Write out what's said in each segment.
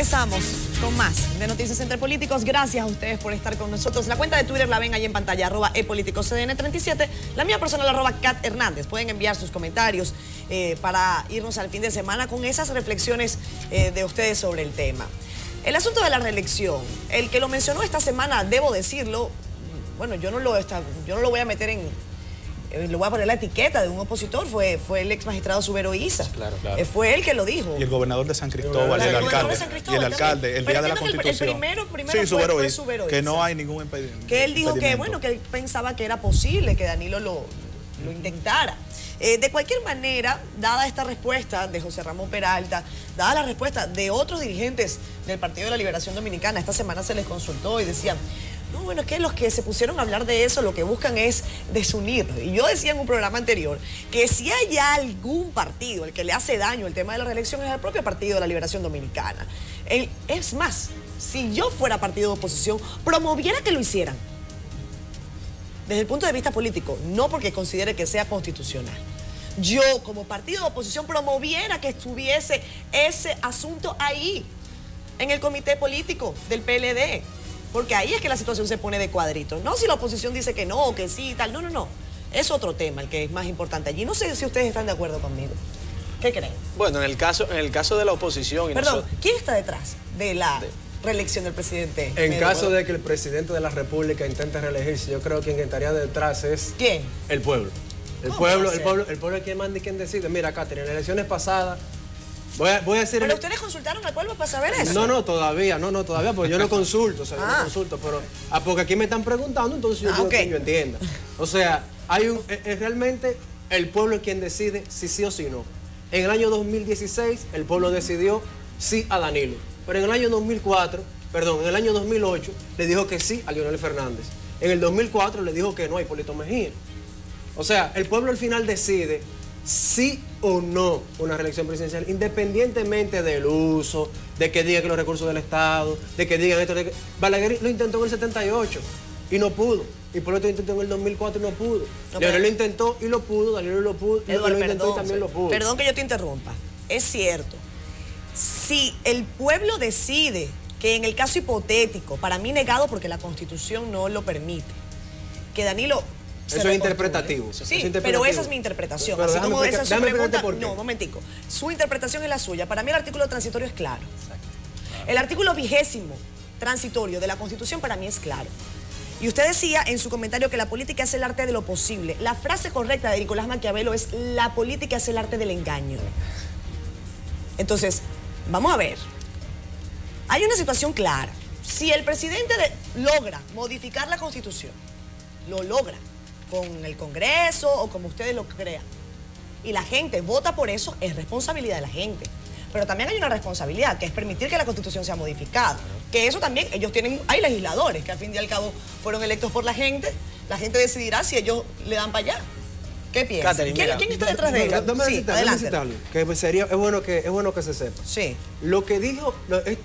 Regresamos con más de Noticias Entre Políticos. Gracias a ustedes por estar con nosotros. La cuenta de Twitter la ven ahí en pantalla, @epoliticoscdn37. La mía personal, @CatHernández. Pueden enviar sus comentarios para irnos al fin de semana con esas reflexiones de ustedes sobre el tema. El asunto de la reelección, el que lo mencionó esta semana, debo decirlo, bueno, yo no lo voy a meter le voy a poner la etiqueta de un opositor, fue el ex magistrado Subero Isa. Claro. Fue él que lo dijo. Y el gobernador de San Cristóbal, y el alcalde, el día de la Constitución. Primero sí, fue Subero Isa. Que no hay ningún impedimento. Que él dijo que, bueno, que él pensaba que era posible que Danilo lo intentara. De cualquier manera, dada esta respuesta de José Ramón Peralta, dada la respuesta de otros dirigentes del Partido de la Liberación Dominicana, esta semana se les consultó y decían, no, bueno, es que los que se pusieron a hablar de eso lo que buscan es desunir. Y yo decía en un programa anterior que si hay algún partido el que le hace daño el tema de la reelección es el propio Partido de la Liberación Dominicana. Es más, si yo fuera partido de oposición, promoviera que lo hicieran. Desde el punto de vista político, no porque considere que sea constitucional. Yo, como partido de oposición, promoviera que estuviese ese asunto ahí, en el comité político del PLD. Porque ahí es que la situación se pone de cuadritos. No si la oposición dice que no, que sí y tal. No. Es otro tema el que es más importante allí. No sé si ustedes están de acuerdo conmigo. ¿Qué creen? Bueno, en el caso de la oposición... Perdón, ¿quién está detrás de la reelección del presidente? En caso de que el presidente de la República intente reelegirse, yo creo que quien estaría detrás es... ¿Quién? El pueblo. El pueblo es quien manda y quien decide. Mira, Catherine, en las elecciones pasadas... Voy a decir... ¿Pero ustedes consultaron al pueblo para saber eso? No, todavía, porque yo no consulto, o sea, yo no consulto, pero... porque aquí me están preguntando, entonces yo digo que yo entienda. O sea, es realmente el pueblo es quien decide si sí o si no. En el año 2016, el pueblo decidió sí a Danilo. Pero en el año 2008, le dijo que sí a Leonel Fernández. En el 2004 le dijo que no a Hipólito Mejía. O sea, el pueblo al final decide sí o no una reelección presidencial, independientemente del uso, de que diga que los recursos del Estado, de que digan esto. Balaguer lo intentó en el 78 y no pudo. Hipólito lo intentó en el 2004 y no pudo. Leonel lo intentó y lo pudo, Danilo lo pudo, Eduardo, lo intentó y también lo pudo. Perdón que yo te interrumpa. Es cierto. Si el pueblo decide que en el caso hipotético, para mí negado porque la Constitución no lo permite, que Danilo... Eso es interpretativo. Sí, pero esa es mi interpretación. Pero así como esa es su pregunta, no, un momentico. Su interpretación es la suya. Para mí el artículo transitorio es claro. El artículo 20º transitorio de la Constitución para mí es claro. Y usted decía en su comentario que la política es el arte de lo posible. La frase correcta de Nicolás Maquiavelo es la política es el arte del engaño. Entonces, vamos a ver. Hay una situación clara. Si el presidente logra modificar la Constitución, lo logra con el Congreso o como ustedes lo crean, y la gente vota por eso, es responsabilidad de la gente. Pero también hay una responsabilidad, que es permitir que la Constitución sea modificada. Que eso también, hay legisladores que al fin y al cabo fueron electos por la gente decidirá si ellos le dan para allá. ¿Qué piensan? ¿Quién está detrás de ellos? Sí, adelante. Que es bueno que se sepa. Sí. Lo que dijo,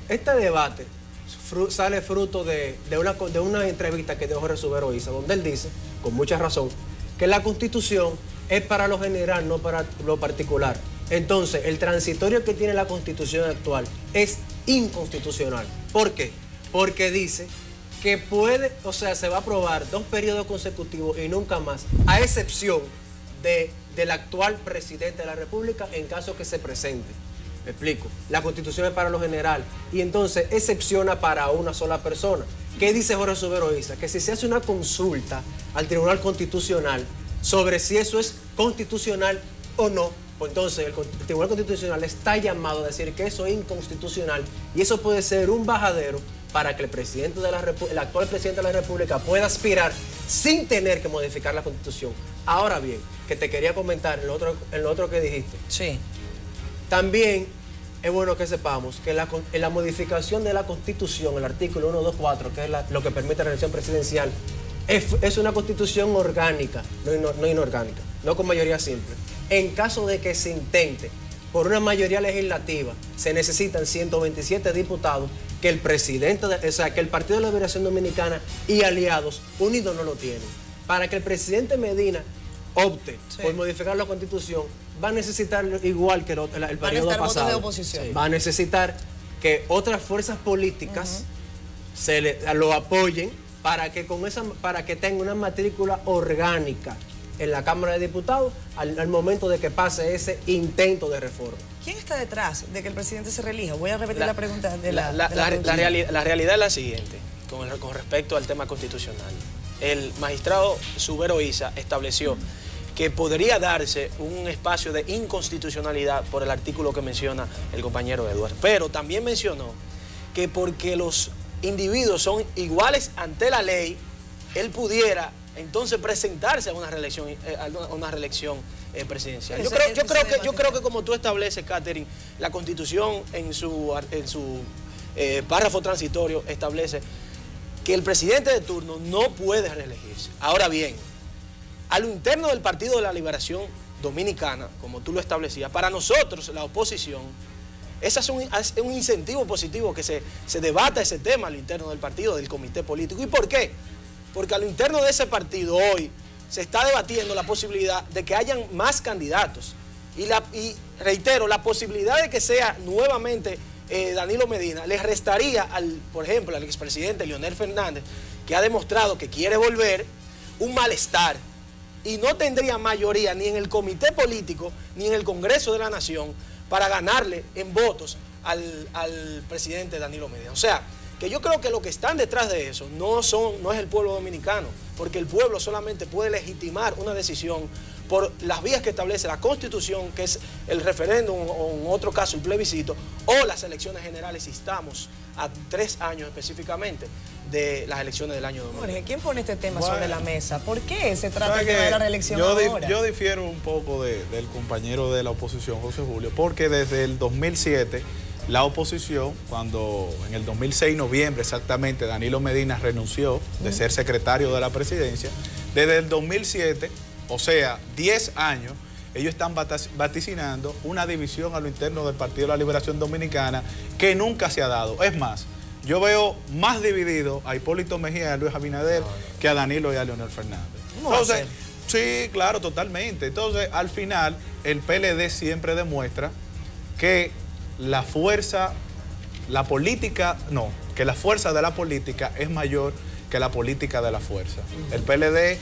este debate sale fruto de una entrevista que dio Jorge Subero Isa, donde él dice, con mucha razón, que la Constitución es para lo general, no para lo particular. Entonces, el transitorio que tiene la Constitución actual es inconstitucional. ¿Por qué? Porque dice que se va a aprobar 2 periodos consecutivos y nunca más, a excepción del actual presidente de la República en caso que se presente. Me explico. La Constitución es para lo general y entonces excepciona para una sola persona. ¿Qué dice Jorge Subero Isa? Que si se hace una consulta al Tribunal Constitucional sobre si eso es constitucional o no, pues entonces el Tribunal Constitucional está llamado a decir que eso es inconstitucional y eso puede ser un bajadero para que el actual presidente de la República pueda aspirar sin tener que modificar la Constitución. Ahora bien, que te quería comentar en lo otro que dijiste. Sí. También es bueno que sepamos que en la modificación de la Constitución, el artículo 124, que es lo que permite la elección presidencial, es una Constitución orgánica, no inorgánica, no con mayoría simple. En caso de que se intente por una mayoría legislativa, se necesitan 127 diputados que el que el Partido de la Liberación Dominicana y aliados unidos no lo tienen. Para que el presidente Medina opte por modificar la Constitución, va a necesitar, igual que el periodo pasado, votos de oposición. Va a necesitar que otras fuerzas políticas lo apoyen para que tenga una matrícula orgánica en la Cámara de Diputados al momento de que pase ese intento de reforma. ¿Quién está detrás de que el presidente se reelija? Voy a repetir la pregunta de la realidad es la siguiente, con respecto al tema constitucional. El magistrado Subero Isa estableció que podría darse un espacio de inconstitucionalidad por el artículo que menciona el compañero Edward, pero también mencionó que porque los individuos son iguales ante la ley, él pudiera entonces presentarse a una reelección presidencial. Yo creo que como tú estableces, Catherine, la Constitución en su párrafo transitorio establece que el presidente de turno no puede reelegirse. Ahora bien, a lo interno del Partido de la Liberación Dominicana, como tú lo establecías, para nosotros, la oposición, ese es un incentivo positivo que se debata ese tema a lo interno del partido, del comité político. ¿Y por qué? Porque a lo interno de ese partido hoy se está debatiendo la posibilidad de que hayan más candidatos. Y reitero, la posibilidad de que sea nuevamente Danilo Medina le restaría, por ejemplo, al expresidente Leonel Fernández, que ha demostrado que quiere volver, un malestar. Y no tendría mayoría ni en el comité político ni en el Congreso de la Nación para ganarle en votos al presidente Danilo Medina. O sea, que yo creo que lo que están detrás de eso no es el pueblo dominicano, porque el pueblo solamente puede legitimar una decisión por las vías que establece la Constitución, que es el referéndum o en otro caso el plebiscito, o las elecciones generales, si estamos a 3 años específicamente de las elecciones del año 2000. Jorge, ¿quién pone este tema sobre la mesa? ¿Por qué se trata el tema de la reelección ahora? Yo difiero un poco del compañero de la oposición, José Julio, porque desde el 2007, la oposición, cuando en el 2006, noviembre exactamente, Danilo Medina renunció de ser secretario de la presidencia, desde el 2007, o sea, 10 años, ellos están vaticinando una división a lo interno del Partido de la Liberación Dominicana que nunca se ha dado. Es más, yo veo más dividido a Hipólito Mejía y a Luis Abinader que a Danilo y a Leonel Fernández. Entonces, sí, claro, totalmente. Entonces, al final, el PLD siempre demuestra que la fuerza de la política es mayor que la política de la fuerza. El PLD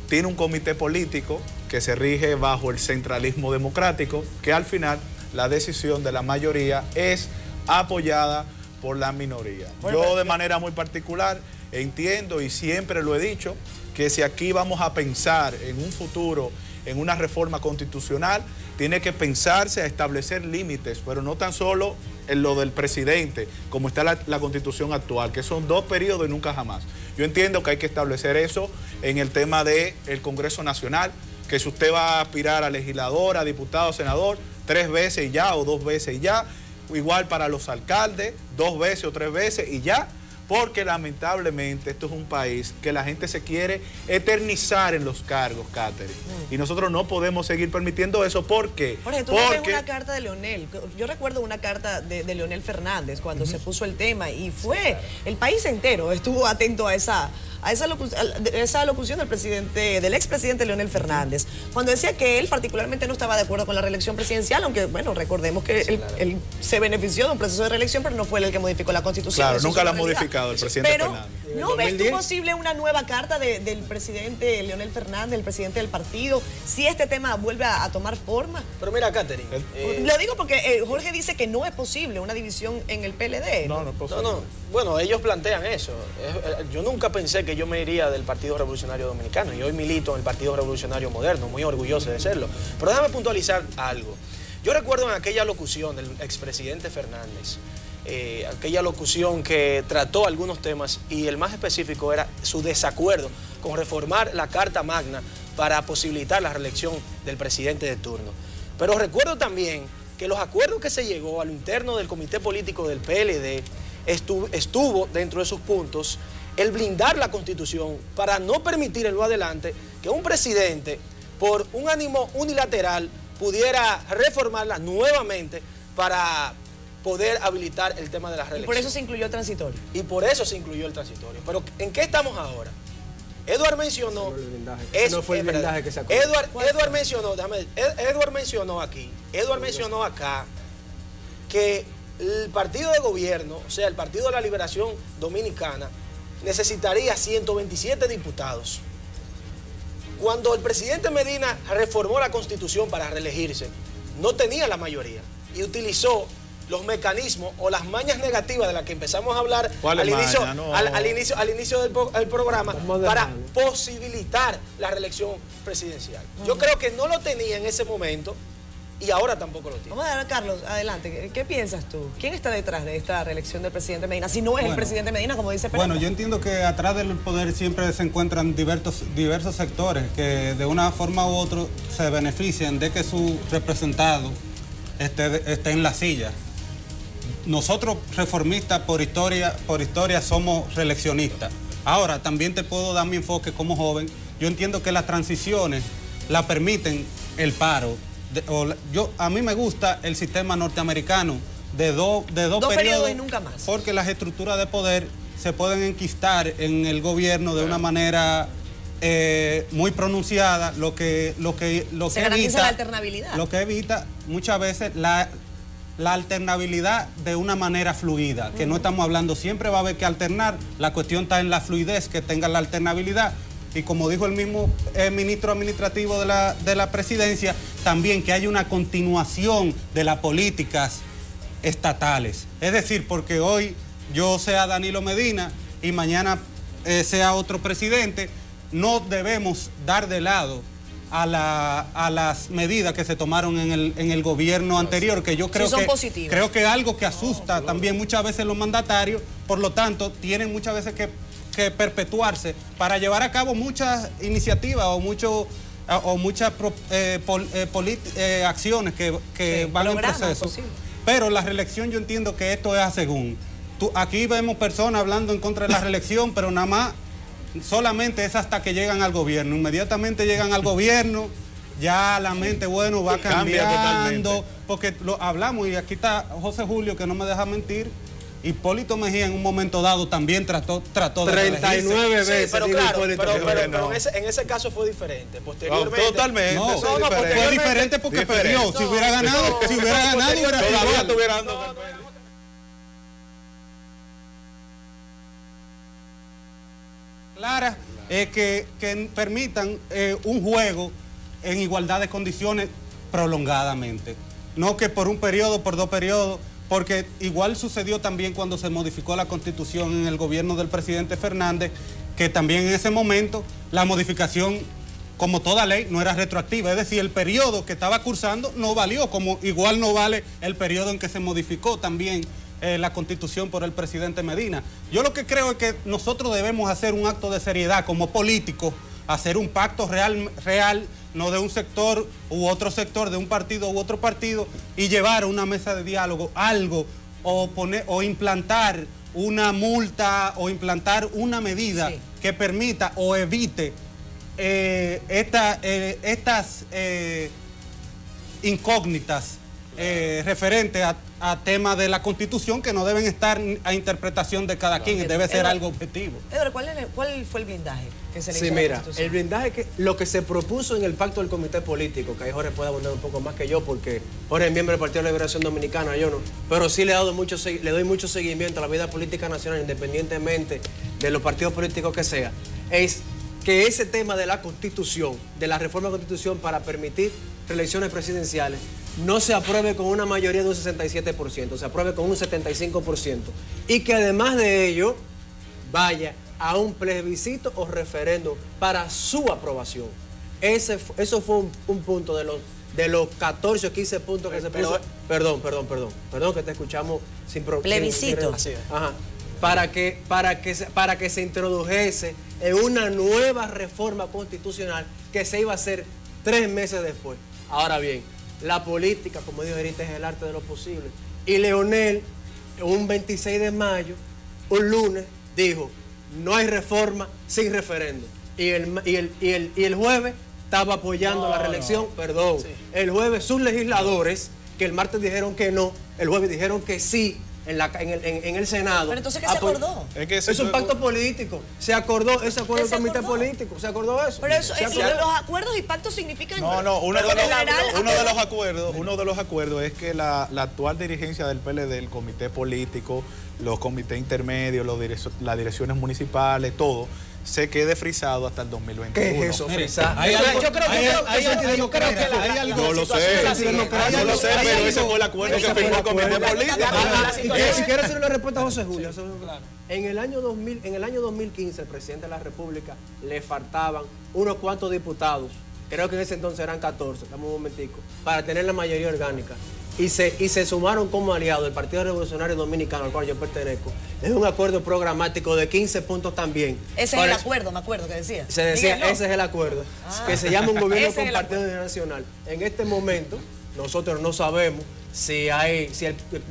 tiene un comité político que se rige bajo el centralismo democrático, que al final la decisión de la mayoría es apoyada por la minoría. Yo de manera muy particular entiendo y siempre lo he dicho, que si aquí vamos a pensar en un futuro, en una reforma constitucional, tiene que pensarse a establecer límites, pero no tan solo en lo del presidente, como está la Constitución actual, que son 2 periodos y nunca jamás. Yo entiendo que hay que establecer eso en el tema del Congreso Nacional, que si usted va a aspirar a legislador, a diputado, senador, 3 veces y ya, o 2 veces y ya, igual para los alcaldes, 2 veces o 3 veces y ya, porque lamentablemente esto es un país que la gente se quiere eternizar en los cargos, Catherine. Y nosotros no podemos seguir permitiendo eso. ¿Por qué? Jorge, tú no ves una carta de Leonel. Yo recuerdo una carta de Leonel Fernández cuando se puso el tema y fue el país entero estuvo atento a esa locución del expresidente Leonel Fernández, cuando decía que él particularmente no estaba de acuerdo con la reelección presidencial, aunque, bueno, recordemos que él se benefició de un proceso de reelección, pero no fue él el que modificó la Constitución. Claro, nunca la ha modificado el presidente Fernández. ¿No ves tú posible una nueva carta del presidente Leonel Fernández, el presidente del partido, si este tema vuelve a tomar forma? Pero mira, Catherine. Lo digo porque Jorge dice que no es posible una división en el PLD. No es posible. No. Bueno, ellos plantean eso. Yo nunca pensé que yo me iría del Partido Revolucionario Dominicano y hoy milito en el Partido Revolucionario Moderno, muy orgulloso de serlo. Pero déjame puntualizar algo. Yo recuerdo en aquella locución del expresidente Fernández, aquella locución que trató algunos temas y el más específico era su desacuerdo con reformar la Carta Magna para posibilitar la reelección del presidente de turno. Pero recuerdo también que los acuerdos que se llegó al interno del comité político del PLD estuvo dentro de sus puntos el blindar la Constitución para no permitir en lo adelante que un presidente, por un ánimo unilateral, pudiera reformarla nuevamente para poder habilitar el tema de la reelección. Y por eso se incluyó el transitorio. Pero ¿en qué estamos ahora? Edward mencionó... No fue el blindaje que sacó. Edward mencionó acá que el partido de gobierno, o sea, el Partido de la Liberación Dominicana, necesitaría 127 diputados. Cuando el presidente Medina reformó la Constitución para reelegirse, no tenía la mayoría y utilizó los mecanismos o las mañas negativas de las que empezamos a hablar al inicio del programa para posibilitar la reelección presidencial. Yo creo que no lo tenía en ese momento y ahora tampoco lo tiene. Vamos a ver, Carlos, adelante. ¿Qué piensas tú? ¿Quién está detrás de esta reelección del presidente Medina? Si no es el presidente Medina, como dice Peralta. Bueno, yo entiendo que atrás del poder siempre se encuentran diversos sectores que de una forma u otra se benefician de que su representado esté en la silla. Nosotros reformistas por historia somos reeleccionistas. Ahora, también te puedo dar mi enfoque como joven. Yo entiendo que las transiciones la permiten el paro. A mí me gusta el sistema norteamericano de dos periodos y nunca más. Porque las estructuras de poder se pueden enquistar en el gobierno de una manera muy pronunciada, lo que se garantiza la alternabilidad. Lo que evita muchas veces la alternabilidad de una manera fluida, que no estamos hablando, siempre va a haber que alternar, la cuestión está en la fluidez que tenga la alternabilidad. Y como dijo el mismo ministro administrativo de la presidencia, también que haya una continuación de las políticas estatales. Es decir, porque hoy yo sea Danilo Medina y mañana sea otro presidente, no debemos dar de lado a las medidas que se tomaron en el gobierno anterior, que yo creo que es algo que asusta también muchas veces los mandatarios, por lo tanto, tienen muchas veces que perpetuarse para llevar a cabo muchas iniciativas o muchas acciones que van en proceso. Pero la reelección, yo entiendo que esto es a según. Aquí vemos personas hablando en contra de la reelección, pero nada más solamente es hasta que llegan al gobierno. Inmediatamente llegan al gobierno, ya la mente, va cambiando, porque lo hablamos, y aquí está José Julio, que no me deja mentir. Hipólito Mejía en un momento dado también trató de 39 veces. Sí, pero claro, pero en ese caso fue diferente. Posteriormente. Totalmente. No, fue diferente porque perdió. Si hubiera ganado, hubiera sido clara, que permitan un juego en igualdad de condiciones prolongadamente. No que por un periodo, por 2 periodos. Porque igual sucedió también cuando se modificó la Constitución en el gobierno del presidente Fernández, que también en ese momento la modificación, como toda ley, no era retroactiva. Es decir, el periodo que estaba cursando no valió, como igual no vale el periodo en que se modificó también la Constitución por el presidente Medina. Yo lo que creo es que nosotros debemos hacer un acto de seriedad como políticos, hacer un pacto real, no de un sector u otro sector, de un partido u otro partido, y llevar a una mesa de diálogo algo, o implantar una multa, o implantar una medida que permita o evite estas incógnitas referentes a temas de la Constitución que no deben estar a interpretación de cada quien, debe ser algo objetivo. Edward, ¿cuál fue el blindaje que se le hizo Sí, a la mira, Constitución? el blindaje lo que se propuso en el pacto del Comité Político, que ahí Jorge puede abundar un poco más que yo, porque Jorge es miembro del Partido de la Liberación Dominicana, yo no, pero sí le doy mucho seguimiento a la vida política nacional, independientemente de los partidos políticos que sea, es que ese tema de la Constitución, de la reforma de la Constitución para permitir reelecciones presidenciales, no se apruebe con una mayoría de un 67%, se apruebe con un 75%, y que además de ello vaya a un plebiscito o referendo para su aprobación. Eso fue un punto de los 14 o 15 puntos que se puso. Perdón, que te escuchamos sin problema. Plebiscito. Ajá. Para que se introdujese en una nueva reforma constitucional que se iba a hacer 3 meses después. Ahora bien, la política, como dijo ahorita, es el arte de lo posible. Y Leonel, un 26 de mayo, un lunes, dijo, no hay reforma sin referendo. Y el jueves estaba apoyando la reelección, El jueves sus legisladores, que el martes dijeron que no, el jueves dijeron que sí, en el Senado. Pero entonces, ¿qué se acordó? Es un pacto político. Se acordó, ese acuerdo del comité político. ¿Se acordó eso? Pero eso, los acuerdos y pactos significan... Uno de los acuerdos es que la actual dirigencia del PLD, el comité político, los comités intermedios, las direcciones municipales, todo, se quede frisado hasta el 2021. ¿Qué es eso, frisado? Yo lo sé, pero ese fue el acuerdo que firmó el comité político. Si quiero hacer una respuesta a José Julio. En el año 2015, el presidente de la República le faltaban unos cuantos diputados, creo que en ese entonces eran 14, dame un momentico, para tener la mayoría orgánica. Y se sumaron como aliados el Partido Revolucionario Dominicano, al cual yo pertenezco. Es un acuerdo programático de 15 puntos también. Ese es el acuerdo, me acuerdo que decía. Se decía, ese es el acuerdo, que se llama un gobierno compartido nacional. En este momento, nosotros no sabemos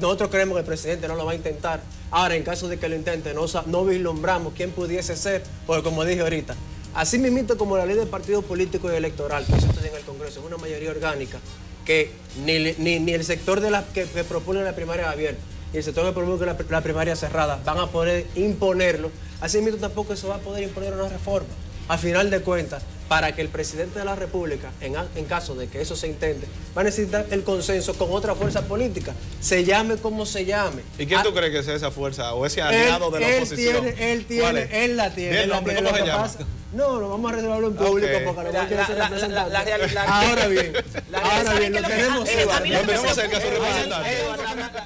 nosotros creemos que el presidente no lo va a intentar. Ahora, en caso de que lo intente, no vislumbramos quién pudiese ser, porque como dije ahorita, así mismo como la ley del partido político y electoral, que se estudia en el Congreso, es una mayoría orgánica, que ni el sector de que propone la primaria abierta y el sector que propone la primaria cerrada van a poder imponerlo. Así mismo tampoco se va a poder imponer una reforma. A final de cuentas, para que el presidente de la República, en caso de que eso se intente, va a necesitar el consenso con otra fuerza política, se llame como se llame. ¿Y quién tú crees que es esa fuerza o ese aliado de la oposición? Él la tiene. ¿El nombre cómo se llama? No, vamos a resolverlo en público porque no quiere ser representante. Ahora bien, lo tenemos.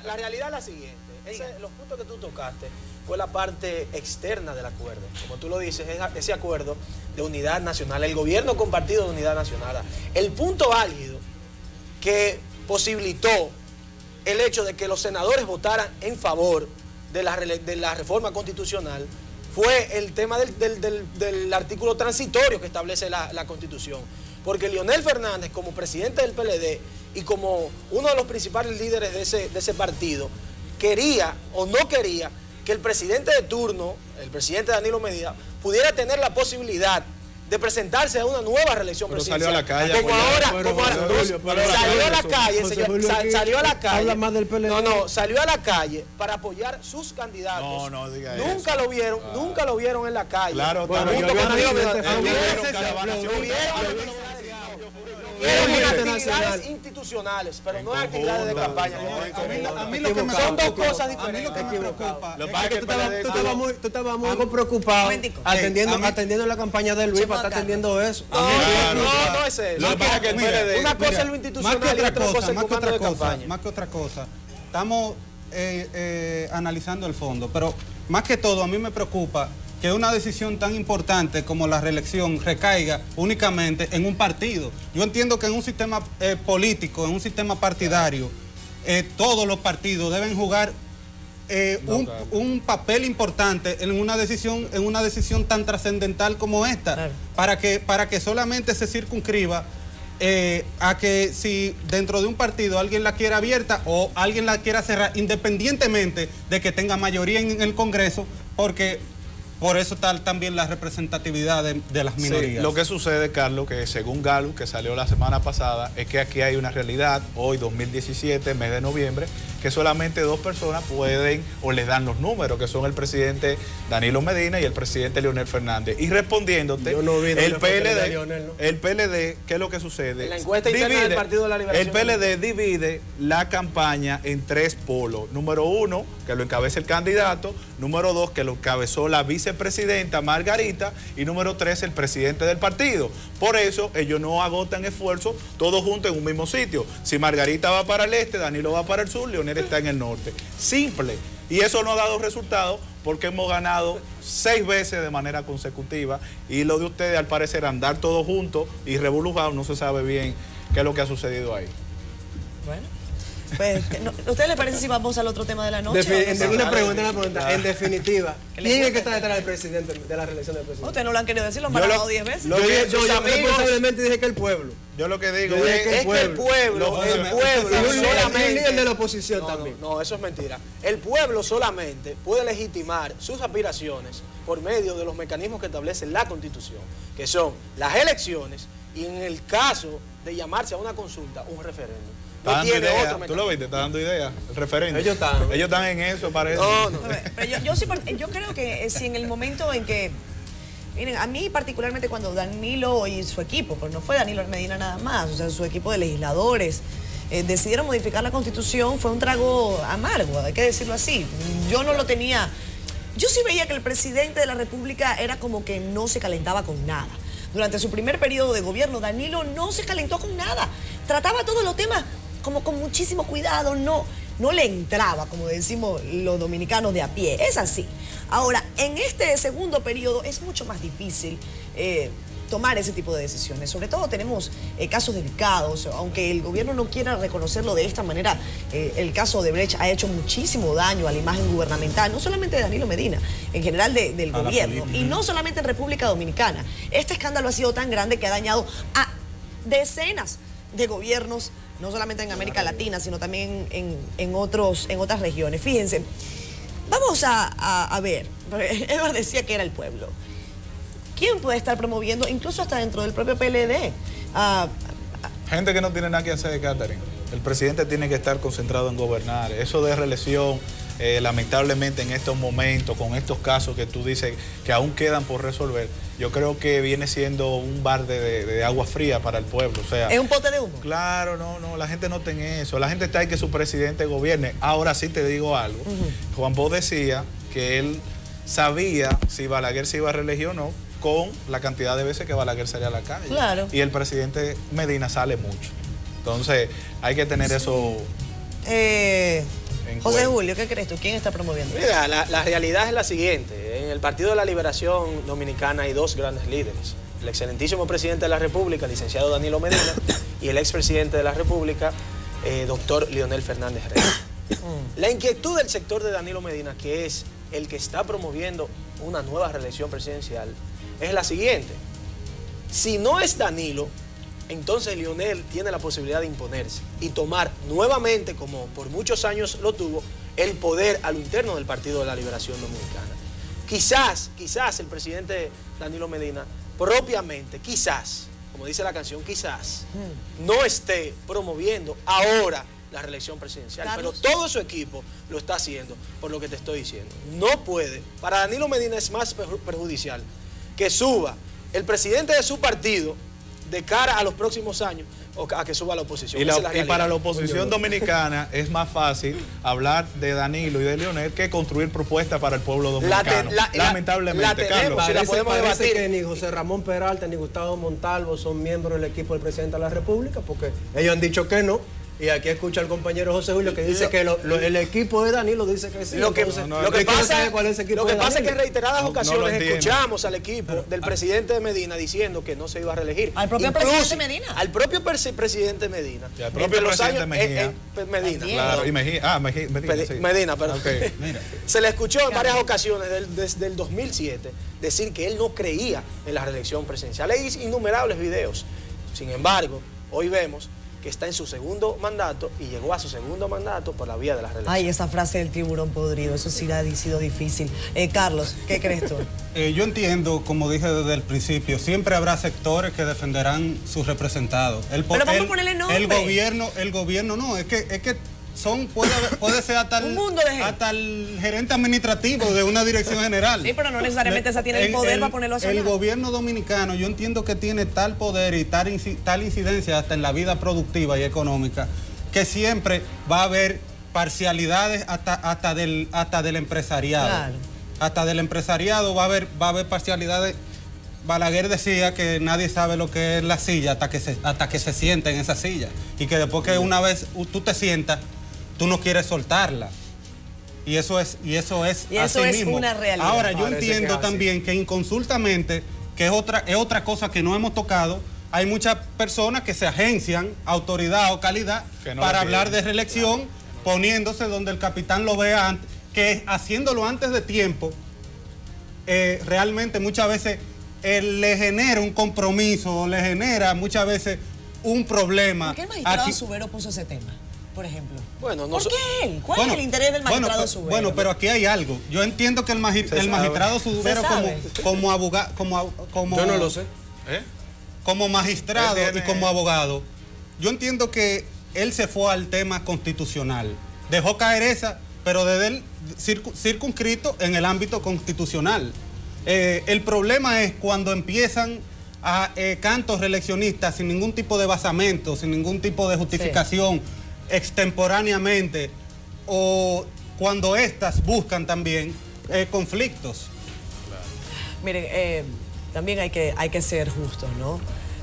La realidad es la siguiente. Los puntos que tú tocaste fue la parte externa del acuerdo. Como tú lo dices, ese acuerdo de unidad nacional, el gobierno compartido de unidad nacional. El punto álgido que posibilitó el hecho de que los senadores votaran en favor de la reforma constitucional fue el tema del artículo transitorio que establece la Constitución. Porque Leonel Fernández, como presidente del PLD y como uno de los principales líderes de ese partido, quería o no quería que el presidente de turno, el presidente Danilo Medina, pudiera tener la posibilidad de presentarse a una nueva reelección presidencial. Salió a la calle. Salió a la calle. Habla más del PLD. Salió a la calle para apoyar sus candidatos. No diga nunca eso. Nunca lo vieron en la calle. Claro, actividades institucionales, pero no actividades de campaña. Son dos cosas diferentes. A mí lo que me preocupa es que tú estabas muy preocupado atendiendo la campaña de Luis para estar atendiendo eso. No es eso. Una cosa es lo institucional y otra cosa es el comando de campaña. Más que otra cosa, estamos analizando el fondo, pero más que todo a mí me preocupa que una decisión tan importante como la reelección recaiga únicamente en un partido. Yo entiendo que en un sistema político, en un sistema partidario, todos los partidos deben jugar un papel importante en una decisión tan trascendental como esta, claro, para que solamente se circunscriba a que si dentro de un partido alguien la quiera abierta o alguien la quiera cerrar, independientemente de que tenga mayoría en el Congreso, porque por eso está también la representatividad de las minorías. Sí, lo que sucede, Carlos, que según Gallup, que salió la semana pasada, es que aquí hay una realidad, hoy 2017, mes de noviembre, que solamente dos personas pueden o les dan los números, que son el presidente Danilo Medina y el presidente Leonel Fernández. Y respondiéndote, el PLD, ¿qué es lo que sucede? En la encuesta interna del Partido de la Liberación. El PLD divide la campaña en tres polos. Número uno, que lo encabeza el candidato. Número dos, que lo encabezó la vicepresidenta Margarita. Y número tres, el presidente del partido. Por eso ellos no agotan esfuerzos todos juntos en un mismo sitio. Si Margarita va para el este, Danilo va para el sur, Leonel está en el norte. Simple. Y eso no ha dado resultados porque hemos ganado 6 veces de manera consecutiva. Y lo de ustedes, al parecer, andar todos juntos y revolujados, no se sabe bien qué es lo que ha sucedido ahí. Bueno. Pues, ¿a ustedes les parece si vamos al otro tema de la noche? Una pregunta. En definitiva, ¿quién es que está detrás del presidente, de la reelección del presidente? Ustedes no lo han querido decir, lo han parado 10 veces. Yo responsablemente dije que el pueblo. Yo lo que digo es que el pueblo solamente... El líder de la oposición también. No, eso es mentira. El pueblo solamente puede legitimar sus aspiraciones por medio de los mecanismos que establece la Constitución, que son las elecciones y, en el caso de llamarse a una consulta, un referéndum. Está No dando tiene idea. otro Tú mecanismo. lo viste, está dando idea. El referente. Ellos están en eso, parece. No. Pero yo creo que si en el momento en que... Miren, a mí particularmente cuando Danilo y su equipo, pues no fue Danilo Medina nada más, o sea, su equipo de legisladores, decidieron modificar la Constitución, fue un trago amargo, hay que decirlo así. Yo no lo tenía... Yo sí veía que el presidente de la República era como que no se calentaba con nada. Durante su primer periodo de gobierno, Danilo no se calentó con nada. Trataba todos los temas como con muchísimo cuidado, no le entraba, como decimos los dominicanos de a pie. Es así. Ahora, en este segundo periodo es mucho más difícil tomar ese tipo de decisiones. Sobre todo tenemos casos delicados, aunque el gobierno no quiera reconocerlo de esta manera, el caso de Brecht ha hecho muchísimo daño a la imagen gubernamental, no solamente de Danilo Medina, en general del gobierno, y no solamente en República Dominicana. Este escándalo ha sido tan grande que ha dañado a decenas de gobiernos, no solamente en América Latina, sino también en otras regiones. Fíjense, vamos a ver, Edward decía que era el pueblo. ¿Quién puede estar promoviendo, incluso hasta dentro del propio PLD? Gente que no tiene nada que hacer, Catherine. El presidente tiene que estar concentrado en gobernar. Eso de reelección, lamentablemente en estos momentos, con estos casos que tú dices que aún quedan por resolver, yo creo que viene siendo un bar de agua fría para el pueblo. O sea, ¿Es un pote de humo? Claro, no, la gente no está en eso. La gente está en que su presidente gobierne. Ahora sí te digo algo. Juan Bosch decía que él sabía si Balaguer se iba a reelegir o no, con la cantidad de veces que Balaguer salía a la calle. Claro. Y el presidente Medina sale mucho. Entonces, hay que tener eso en José cuenta. Julio, ¿qué crees tú? ¿Quién está promoviendo? Mira, la realidad es la siguiente. En el Partido de la Liberación Dominicana hay dos grandes líderes. El excelentísimo presidente de la República, el licenciado Danilo Medina, y el expresidente de la República, doctor Leonel Fernández Rey. La inquietud del sector de Danilo Medina, que es el que está promoviendo una nueva reelección presidencial, es la siguiente. Si no es Danilo, entonces Leonel tiene la posibilidad de imponerse y tomar nuevamente, como por muchos años lo tuvo, el poder a lo interno del Partido de la Liberación Dominicana. Quizás el presidente Danilo Medina, propiamente, quizás, como dice la canción, quizás, no esté promoviendo ahora la reelección presidencial, Carlos. pero todo su equipo lo está haciendo, por lo que te estoy diciendo. No puede. Para Danilo Medina es más perjudicial que suba el presidente de su partido de cara a los próximos años o a que suba la oposición. Y, Esa es la y para la realidad. oposición dominicana es más fácil hablar de Danilo y de Leonel que construir propuestas para el pueblo dominicano. Lamentablemente, la tenemos, Carlos. si la podemos Parece debatir. que ni José Ramón Peralta ni Gustavo Montalvo son miembros del equipo del presidente de la República, porque ellos han dicho que no. Y aquí escucha el compañero José Julio que dice que el equipo de Danilo dice que sí. Lo que Entonces, lo que yo quiero pasa saber cuál es ese equipo lo que de pasa es que en Danilo. reiteradas No lo ocasiones entiendo. escuchamos al equipo del presidente de Medina diciendo que no se iba a reelegir. ¿Al propio presidente Medina? Al propio presidente Medina. Y al propio Entre los presidente años, Mejía. Medina. Claro, y Medina, sí. Medina, perdón. Ok. Se le escuchó en varias ocasiones desde el 2007 decir que él no creía en la reelección presidencial. Hay innumerables videos. Sin embargo, hoy vemos que está en su segundo mandato y llegó a su segundo mandato por la vía de la reelección. Ay, esa frase del tiburón podrido, eso sí ha sido difícil. Carlos, ¿qué crees tú? Yo entiendo, como dije desde el principio, siempre habrá sectores que defenderán sus representados. Pero vamos a ponerle nombre. El gobierno no, es que puede ser hasta Un mundo de gente. hasta el gerente administrativo de una dirección general. Sí, pero no necesariamente esa tiene el poder para ponerlo a sonar. El gobierno dominicano, yo entiendo que tiene tal poder y tal incidencia hasta en la vida productiva y económica, que siempre va a haber parcialidades hasta del empresariado. Claro. Hasta del empresariado va a haber parcialidades. Balaguer decía que nadie sabe lo que es la silla hasta que se sienta en esa silla. Y que después que una vez tú te sientas, tú no quieres soltarla. Y eso es así mismo. Una realidad. Ahora, yo Parece entiendo que es también que inconsultamente, que es otra cosa que no hemos tocado, hay muchas personas que se agencian, autoridad o calidad, Que no para lo hablar quieren. de reelección, poniéndose donde el capitán lo vea antes, que haciéndolo antes de tiempo, realmente muchas veces le genera un compromiso, le genera muchas veces un problema. ¿Por qué el magistrado Aquí- Subero puso ese tema, por ejemplo? Bueno, ¿Por qué él? ¿Cuál es el interés del magistrado Subero? Bueno, pero aquí hay algo. Yo entiendo que el magistrado Subero Se sabe. como abogado, Yo no lo sé. ¿Eh? como magistrado Él tiene- y como abogado, yo entiendo que él se fue al tema constitucional. Dejó caer esa, pero desde él circunscrito en el ámbito constitucional. El problema es cuando empiezan a cantos reeleccionistas sin ningún tipo de basamento, sin ningún tipo de justificación, extemporáneamente, o cuando estas buscan también conflictos. Miren, también hay que ser justos, ¿no?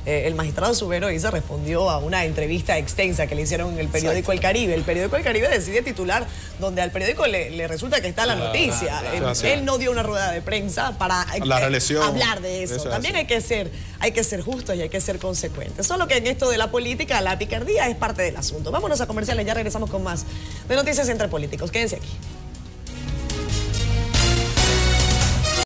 El magistrado Subero Isa respondió a una entrevista extensa que le hicieron en el periódico El Caribe. El periódico El Caribe decide titular donde al periódico le resulta que está la noticia. Él no dio una rueda de prensa para la reelección, hablar de eso. También hay que ser justos y hay que ser consecuentes. Solo que en esto de la política, la picardía es parte del asunto. Vámonos a comerciales, ya regresamos con más de Noticias Entre Políticos. Quédense aquí.